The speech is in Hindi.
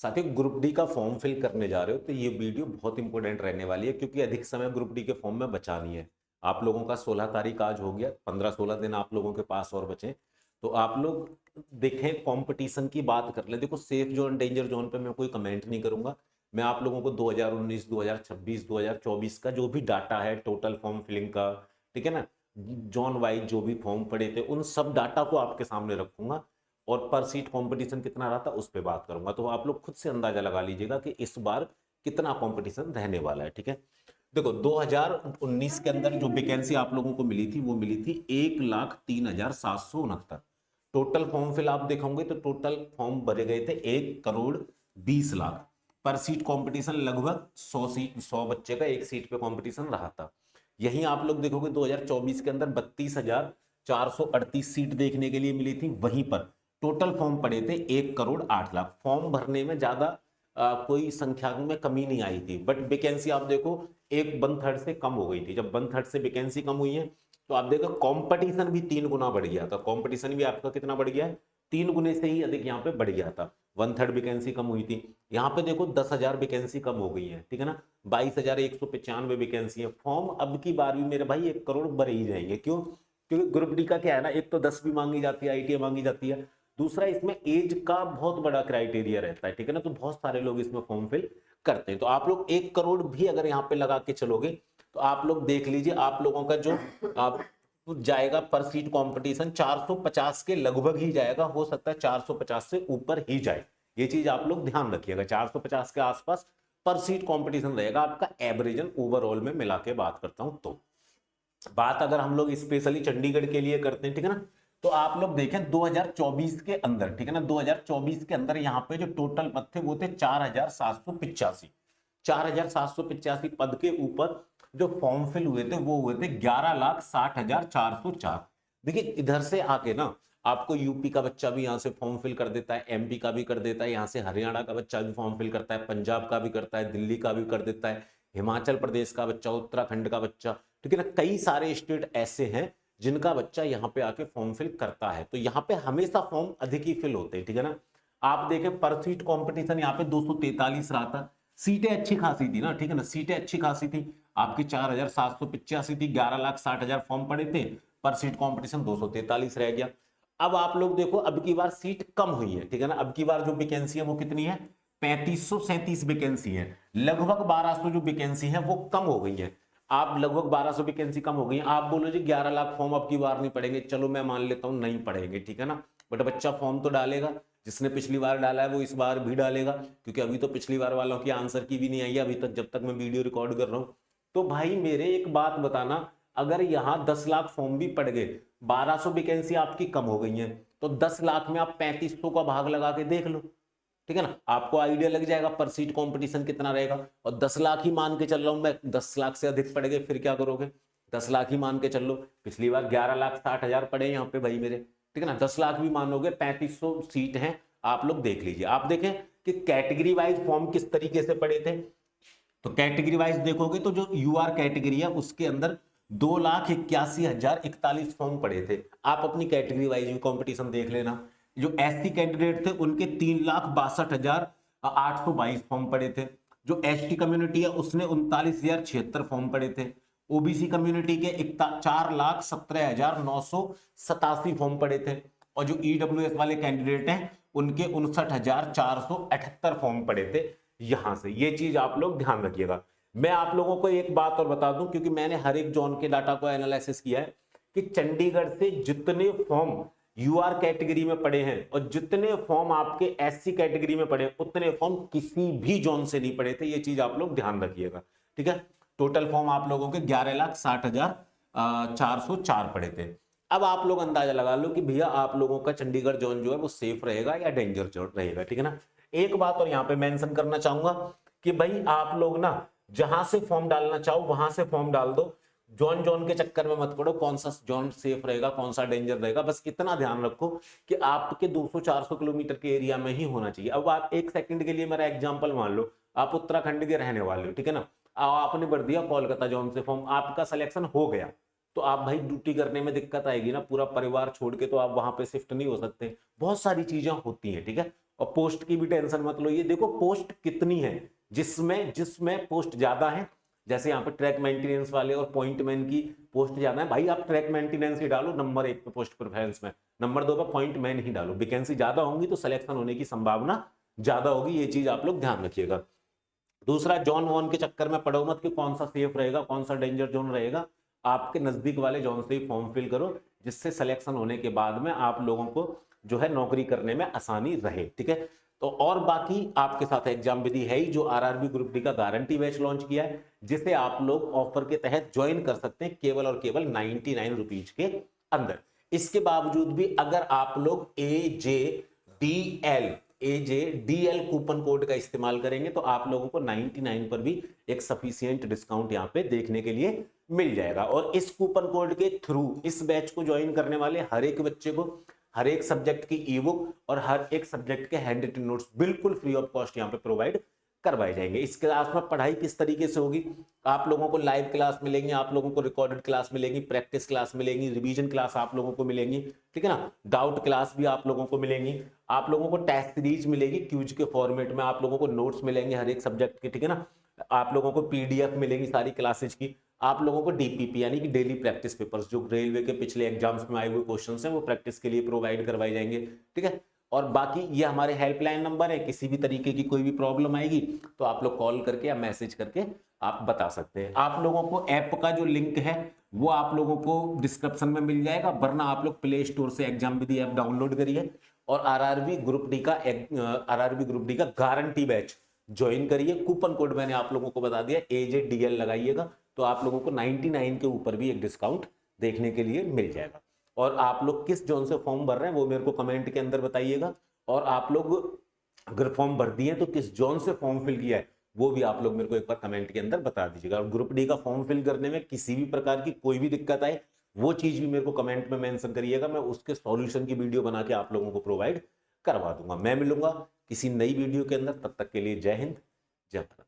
साथियों, ग्रुप डी का फॉर्म फिल करने जा रहे हो तो ये वीडियो बहुत इंपॉर्टेंट रहने वाली है, क्योंकि अधिक समय ग्रुप डी के फॉर्म में बचा नहीं है। आप लोगों का 16 तारीख आज हो गया, 15-16 दिन आप लोगों के पास और बचे। तो आप लोग देखें, कंपटीशन की बात कर ले। देखो, सेफ जोन डेंजर जोन पे मैं कोई कमेंट नहीं करूंगा। मैं आप लोगों को 2019, 2026, 2024 का जो भी डाटा है टोटल फॉर्म फिलिंग का, ठीक है ना, जोन वाइज जो भी फॉर्म पड़े थे उन सब डाटा को आपके सामने रखूंगा और पर सीट कंपटीशन कितना रहा था उस पर बात करूंगा। तो आप लोग खुद से अंदाजा लगा लीजिएगा कि इस बार कितना कंपटीशन रहने वाला है। ठीक है, देखो 2019 के अंदर जो वैकेंसी आप लोगों को मिली थी वो मिली थी 1,03,769। टोटल फॉर्म फिल आप देखोगे तो टोटल फॉर्म भरे गए थे 1,20,00,000। पर सीट कंपटीशन लगभग 100 सीट, 100 बच्चे का एक सीट पे कंपटीशन रहा था। यहीं आप लोग देखोगे 2024 के अंदर 32,438 सीट देखने के लिए मिली थी। वहीं पर टोटल फॉर्म पड़े थे 1,08,00,000। फॉर्म भरने में ज्यादा कोई संख्या में कमी नहीं आई थी, बट वैकेंसी आप देखो एक 1/3 से कम हो गई थी। जब 1/3 से वैकेंसी कम हुई है तो आप देखो कंपटीशन भी 3 गुना बढ़ गया था। कंपटीशन भी आपका कितना बढ़ गया है? 3 गुने से ही अधिक यहाँ पे बढ़ गया था। 1/3 वैकेंसी कम हुई थी। यहाँ पे देखो 10,000 वैकेंसी कम हो गई है, ठीक है ना। 22,195 वैकेंसी है। फॉर्म अब की बार भी मेरे भाई 1 करोड़ भरे ही जाएंगे। क्यों? क्योंकि ग्रुप डी का क्या है ना, एक तो 10 भी मांगी जाती है, आईटीआई मांगी जाती है। दूसरा, इसमें एज का बहुत बड़ा क्राइटेरिया रहता है, ठीक है ना। तो बहुत सारे लोग इसमें फॉर्म फिल करते हैं। तो आप लोग 1 करोड़ भी अगर यहाँ पे लगा के चलोगे तो आप लोग देख लीजिए, आप लोगों का जो आप जाएगा पर सीट कंपटीशन 450 के लगभग ही जाएगा। हो सकता है 450 से ऊपर ही जाए। ये चीज आप लोग ध्यान रखिएगा, 450 के आसपास पर सीट कंपटीशन रहेगा आपका एवरेजन ओवरऑल में मिला के बात करता हूं तो। बात अगर हम लोग स्पेशली चंडीगढ़ के लिए करते हैं, ठीक है ना, तो आप लोग देखें 2024 के अंदर, ठीक है ना, 2024 के अंदर यहाँ पे जो टोटल पद थे वो थे 4,785। 4,785 पद के ऊपर जो फॉर्म फिल हुए थे वो हुए थे 11,60,404। देखिए, इधर से आके ना आपको यूपी का बच्चा भी यहाँ से फॉर्म फिल कर देता है, एमपी का भी कर देता है, यहाँ से हरियाणा का बच्चा भी फॉर्म फिल करता है, पंजाब का भी करता है, दिल्ली का भी कर देता है, हिमाचल प्रदेश का बच्चा, उत्तराखंड का बच्चा, ठीक है ना। कई सारे स्टेट ऐसे हैं जिनका बच्चा यहाँ पे आके फॉर्म फिल करता है। तो यहाँ पे हमेशा फॉर्म अधिक ही फिल होते हैं, ठीक है ना। आप देखें पर सीट कंपटीशन यहाँ पे 243 रहा था। सीटें अच्छी खासी थी ना, ठीक है ना, सीटें अच्छी खासी थी। आपकी 4,785 थी, 11,60,000 फॉर्म पड़े थे, पर सीट कंपटीशन 243 रह गया। अब आप लोग देखो, अब की बार सीट कम हुई है, ठीक है ना। अब की बार जो वैकेंसी है वो कितनी है? 3,537 वैकेंसी है। लगभग 1,200 जो वैकेंसी है वो कम हो गई है। आप लगभग 1,200 वैकेंसी कम हो गई है। आप बोलो जी 11 लाख फॉर्म अब की बार नहीं पड़ेंगे, चलो मैं मान लेता हूं नहीं पड़ेंगे, ठीक है ना। बट बच्चा फॉर्म तो डालेगा। जिसने पिछली बार डाला है वो इस बार भी डालेगा, क्योंकि अभी तो पिछली बार वालों की आंसर की भी नहीं आई है अभी तक, जब तक मैं वीडियो रिकॉर्ड कर रहा हूं। तो भाई मेरे एक बात बताना, अगर यहाँ 10 लाख फॉर्म भी पड़ गए, 1,200 वैकेंसी आपकी कम हो गई है, तो 10 लाख में आप 3,500 का भाग लगा के देख लो, ठीक है ना। आपको आइडिया लग जाएगा पर सीट कंपटीशन कितना रहेगा। और 10 लाख ही मान के चल रहा हूं मैं, 10 लाख से अधिक पड़ गए फिर क्या करोगे? 10 लाख ही मान के चल लो। पिछली बार 11,60,000 पड़े यहाँ पे भाई मेरे, ठीक है ना। 10 लाख भी मानोगे, 3,500 सीट हैं। आप लोग देख लीजिए, आप देखें कि कैटेगरी वाइज फॉर्म किस तरीके से पड़े थे। तो कैटेगरी वाइज देखोगे तो जो यूआर कैटेगरी है उसके अंदर 2,81,041 फॉर्म पड़े थे। आप अपनी कैटेगरी वाइज भी कंपटीशन देख लेना। जो एससी कैंडिडेट थे उनके 3,62,822 फॉर्म पड़े थे। जो एसटी कम्युनिटी है उसने 39,076 फॉर्म पड़े थे। ओबीसी कम्युनिटी के 4,17,987 फॉर्म पड़े थे। और जो ईडब्ल्यूएस वाले कैंडिडेट हैं उनके 59,478 फॉर्म पड़े थे। यहां से ये चीज आप लोग ध्यान रखिएगा। मैं आप लोगों को एक बात और बता दूं, क्योंकि मैंने हर एक जोन के डाटा को एनालिसिस किया है, कि चंडीगढ़ से जितने फॉर्म यूआर कैटेगरी में पड़े हैं और जितने फॉर्म आपके एससी कैटेगरी में पड़े, उतने फॉर्म किसी भी जोन से नहीं पड़े थे। ये चीज आप लोग ध्यान रखिएगा, ठीक है। टोटल फॉर्म आप लोगों के 11,60,404 पड़े थे। अब आप लोग अंदाजा लगा लो कि भैया आप लोगों का चंडीगढ़ जोन जो है वो सेफ रहेगा या डेंजर जोन रहेगा, ठीक है ना। एक बात और यहां पे मेंशन करना चाहूंगा कि भाई आप लोग ना जहां से फॉर्म डालना चाहो वहां से फॉर्म डाल दो। जोन जोन के चक्कर में मत पड़ो, कौन सा जोन सेफ रहेगा कौन सा डेंजर रहेगा। बस इतना ध्यान रखो कि आपके 200-400 किलोमीटर के एरिया में ही होना चाहिए। अब आप एक सेकंड के लिए मेरा एग्जांपल मान लो, आप उत्तराखंड के रहने वाले हो, ठीक है ना। आपने भर दिया कोलकाता जोन से फॉर्म, आपका सिलेक्शन हो गया, तो आप भाई ड्यूटी करने में दिक्कत आएगी ना। पूरा परिवार छोड़ के तो आप वहां पे शिफ्ट नहीं हो सकते, बहुत सारी चीजें होती हैं, ठीक है। और पोस्ट की भी टेंशन मत लो, ये देखो पोस्ट कितनी है, जिसमें जिसमें पोस्ट ज्यादा है, जैसे यहाँ पे ट्रैक मेंटेनेंस वाले और पॉइंट मैन की पोस्ट ज्यादा है, भाई आप ट्रैक मेंटेनेंस ही डालो नंबर 1 पे पोस्ट प्रेफरेंस में, नंबर 2 पे पॉइंट मैन ही डालो, वैकेंसी ज्यादा होंगी तो सिलेक्शन होने की संभावना ज्यादा होगी, ये चीज आप लोग ध्यान रखिएगा। दूसरा, जॉन वॉन के चक्कर में पड़ो मत कि कौन सा सेफ रहेगा कौन सा डेंजर जोन रहेगा, आपके नजदीक वाले जॉन से ही फॉर्म फिल करो, जिससे सिलेक्शन होने के बाद में आप लोगों को जो है नौकरी करने में आसानी रहे, ठीक है। तो और बाकी आपके साथ एग्जाम विधि है ही, जो आरआरबी ग्रुप डी का गारंटी बैच लॉन्च किया है, जिसे आप लोग ऑफर के तहत ज्वाइन कर सकते हैं केवल और केवल 99 रुपीज के अंदर। इसके बावजूद भी अगर आप लोग AJDL कूपन कोड का इस्तेमाल करेंगे तो आप लोगों को 99 पर भी एक सफिशिएंट डिस्काउंट यहां पे देखने के लिए मिल जाएगा। और इस कूपन कोड के थ्रू इस बैच को ज्वाइन करने वाले हर एक बच्चे को हर एक सब्जेक्ट की ई बुक और हर एक सब्जेक्ट के हैंड रिटन नोट्स बिल्कुल फ्री ऑफ कॉस्ट यहाँ पे प्रोवाइड करवाए जाएंगे। इस क्लास में पढ़ाई किस तरीके से होगी, आप लोगों को लाइव क्लास मिलेंगी, आप लोगों को रिकॉर्डेड क्लास मिलेगी, प्रैक्टिस क्लास मिलेंगी, रिवीजन क्लास आप लोगों को मिलेंगी, ठीक है ना, डाउट क्लास भी आप लोगों को मिलेंगी, आप लोगों को टेस्ट सीरीज मिलेगी क्यूज के फॉर्मेट में, आप लोगों को नोट्स मिलेंगे हर एक सब्जेक्ट के, ठीक है ना, आप लोगों को पीडीएफ मिलेगी सारी क्लासेज की, आप लोगों को डीपीपी यानी कि डेली प्रैक्टिस पेपर्स जो रेलवे के पिछले एग्जाम्स में आए हुए क्वेश्चंस हैं वो प्रैक्टिस के लिए प्रोवाइड करवाए जाएंगे, ठीक है। और बाकी ये हमारे हेल्पलाइन नंबर है, किसी भी तरीके की कोई भी प्रॉब्लम आएगी तो आप लोग कॉल करके या मैसेज करके आप बता सकते हैं। आप लोगों को ऐप का जो लिंक है वो आप लोगों को डिस्क्रिप्शन में मिल जाएगा, वरना आप लोग प्ले स्टोर से एग्जाम विधि ऐप डाउनलोड करिए और आरआरबी ग्रुप डी का गारंटी बैच ज्वाइन करिए। कूपन कोड मैंने आप लोगों को बता दिया, AJDL लगाइएगा तो आप लोगों को 99 के ऊपर भी एक डिस्काउंट देखने के लिए मिल जाएगा। और आप लोग किस जोन से फॉर्म भर रहे हैं वो मेरे को कमेंट के अंदर बताइएगा, और आप लोग अगर फॉर्म भर दिए तो किस जोन से फॉर्म फिल किया है वो भी आप लोग मेरे को एक बार कमेंट के अंदर बता दीजिएगा। और ग्रुप डी का फॉर्म फिल करने में किसी भी प्रकार की कोई भी दिक्कत आए वो चीज भी मेरे को कमेंट में मेंशन करिएगा, मैं उसके सॉल्यूशन की वीडियो बना के आप लोगों को प्रोवाइड करवा दूंगा। मैं मिलूंगा किसी नई वीडियो के अंदर, तब तक के लिए जय हिंद जय भारत।